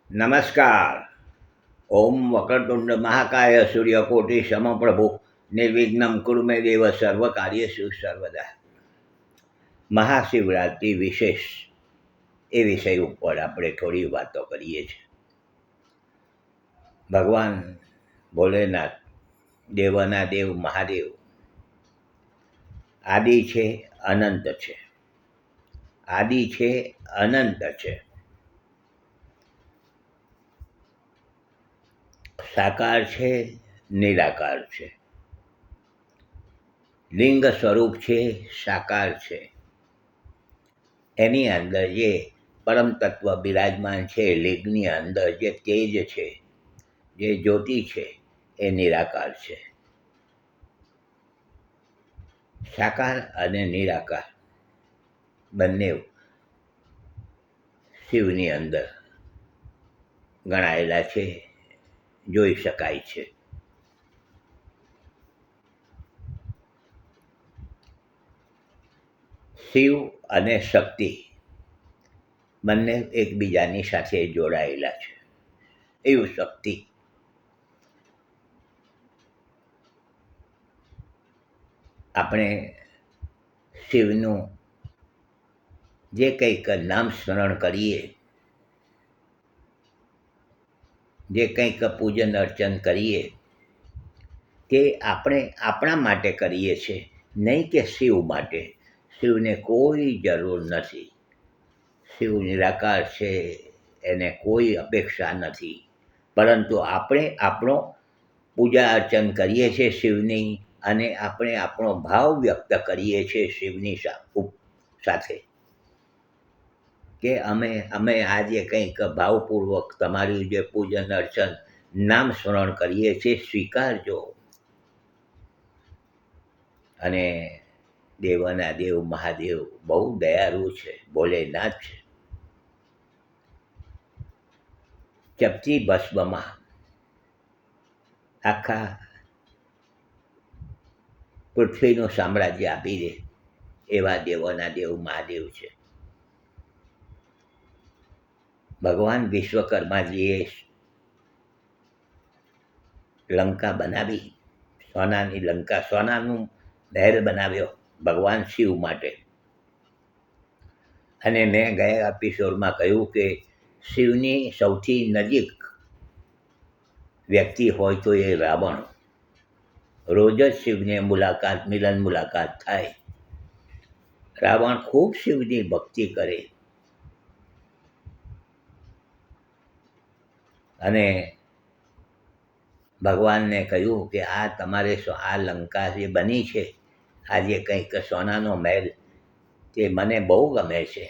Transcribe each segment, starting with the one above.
નમસ્કાર. ઓમ વક્રતુંડ મહાકાય સૂર્યકોટિ સમપ્રભુ નિર્વિઘ્નમ કુરુ મે દેવ સર્વ કાર્યેષુ સર્વદા. મહાશિવરાત્રિ વિશેષ એ વિષય ઉપર આપણે થોડી વાતો કરીએ છીએ. ભગવાન ભોલેનાથ, દેવના દેવ મહાદેવ આદિ છે, અનંત છે. આદિ છે, અનંત છે. સાકાર છે, નિરાકાર છે. લિંગ સ્વરૂપ છે, સાકાર છે. એની અંદર જે પરમ તત્વ બિરાજમાન છે, લિંગની અંદર જે તેજ છે, જે જ્યોતિ છે, એ નિરાકાર છે. સાકાર અને નિરાકાર બંને શિવની અંદર ગણાયેલા છે, જોઈ શકાય છે. શિવ અને શક્તિ બંને એકબીજાની સાથે જોડાયેલા છે. એવું શક્તિ આપણે શિવનું જે કંઈક નામ સ્મરણ કરીએ, જે કંઈક પૂજન અર્ચન કરીએ, તે આપણે આપણા માટે કરીએ છીએ, નહીં કે શિવ માટે. શિવને કોઈ જરૂર નથી. શિવ નિરાકાર છે, એને કોઈ અપેક્ષા નથી. પરંતુ આપણે આપણો પૂજા અર્ચન કરીએ છીએ શિવની, અને આપણે આપણો ભાવ વ્યક્ત કરીએ છીએ શિવની સાથે કે અમે આજે કંઈક ભાવપૂર્વક તમારું જે પૂજન અર્ચન નામ સ્મરણ કરીએ છીએ, સ્વીકારજો. અને દેવના દેવ મહાદેવ બહુ દયાળુ છે, ભોલેનાથ છે. ચપટી ભસ્મમાં આખા પૃથ્વીનું સામ્રાજ્ય આપી દે એવા દેવોના દેવ મહાદેવ છે. ભગવાન વિશ્વકર્માજીએ લંકા બનાવી, સોનાની લંકા, સોનાનું મહેલ બનાવ્યો ભગવાન શિવ માટે. અને મેં ગયા એપિસોડમાં કહ્યું કે શિવની સૌથી નજીક વ્યક્તિ હોય તો એ રાવણ. રોજ જ શિવને મિલન મુલાકાત થાય. રાવણ ખૂબ શિવની ભક્તિ કરે અને ભગવાનને કહ્યું કે આ તમારે આ લંકા જે બની છે, આ જે કંઈક સોનાનો મહેલ, તે મને બહુ ગમે છે.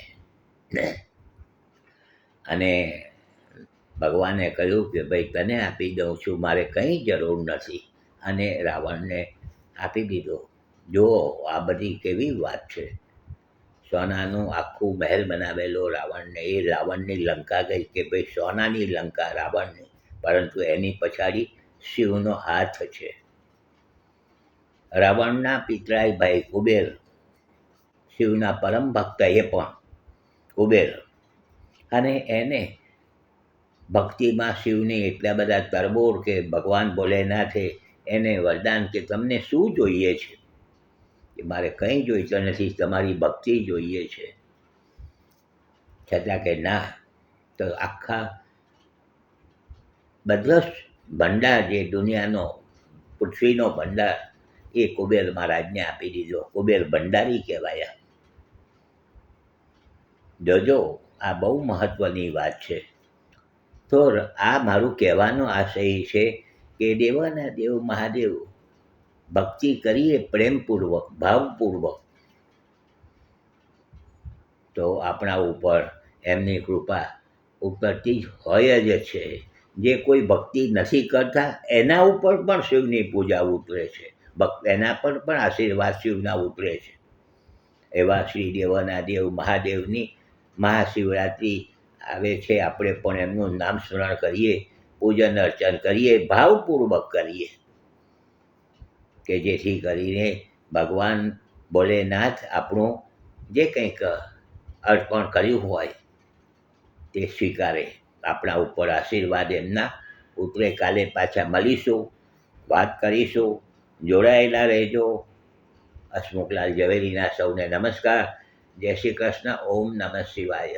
અને ભગવાને કહ્યું કે ભાઈ તને આપી દઉં છું, મારે કંઈ જરૂર નથી. અને રાવણને આપી દીધો. જુઓ આ બધી કેવી વાત છે. સોનાનું આખું મહેલ બનાવેલો રાવણને, એ રાવણની લંકા ગઈ કે ભાઈ સોનાની લંકા રાવણની, પરંતુ એની પછાડી શિવનો હાથ છે. રાવણના પિતરાઈ ભાઈ કુબેર, શિવના પરમ ભક્ત એ પણ કુબેર. અને એને ભક્તિમાં શિવની એટલા બધા તરબોળ કે ભગવાન ભોલેનાથે એને વરદાન કે તમને શું જોઈએ છે? કે મારે કંઈ જોઈતું નથી, તમારી ભક્તિ જોઈએ છે. છતાં કે ના, તો આખા બધો જ ભંડાર, જે દુનિયાનો પૃથ્વીનો ભંડાર, એ કુબેર મહારાજને આપી દીધો. કુબેર ભંડારી કહેવાયા. જોજો, આ બહુ મહત્ત્વની વાત છે. તો આ મારું કહેવાનો આશય છે કે દેવના દેવ મહાદેવ ભક્તિ કરીએ પ્રેમપૂર્વક, ભાવપૂર્વક, તો આપણા ઉપર એમની કૃપા ઉતરતી જ હોય જ છે. જે કોઈ ભક્તિ નથી કરતા એના ઉપર પણ શિવની પૂજા ઉતરે છે, એના પર પણ આશીર્વાદ શિવના ઉતરે છે. એવા શ્રી દેવના દેવ મહાદેવની મહાશિવરાત્રિ આવે છે. આપણે પણ એમનું નામ સ્મરણ કરીએ, પૂજન અર્ચન કરીએ, ભાવપૂર્વક કરીએ, કે જેથી કરીને ભગવાન ભોલેનાથ આપણું જે કંઈક અર્પણ કર્યું હોય તે સ્વીકારે. આપણા ઉપર આશીર્વાદ એમના ઉતરે. કાલે પાછા મળીશું, વાત કરીશું. જોડાયેલા રહેજો. હસમુખલાલ ઝવેરીના સૌને નમસ્કાર. જય શ્રી કૃષ્ણ. ઓમ નમઃ શિવાય.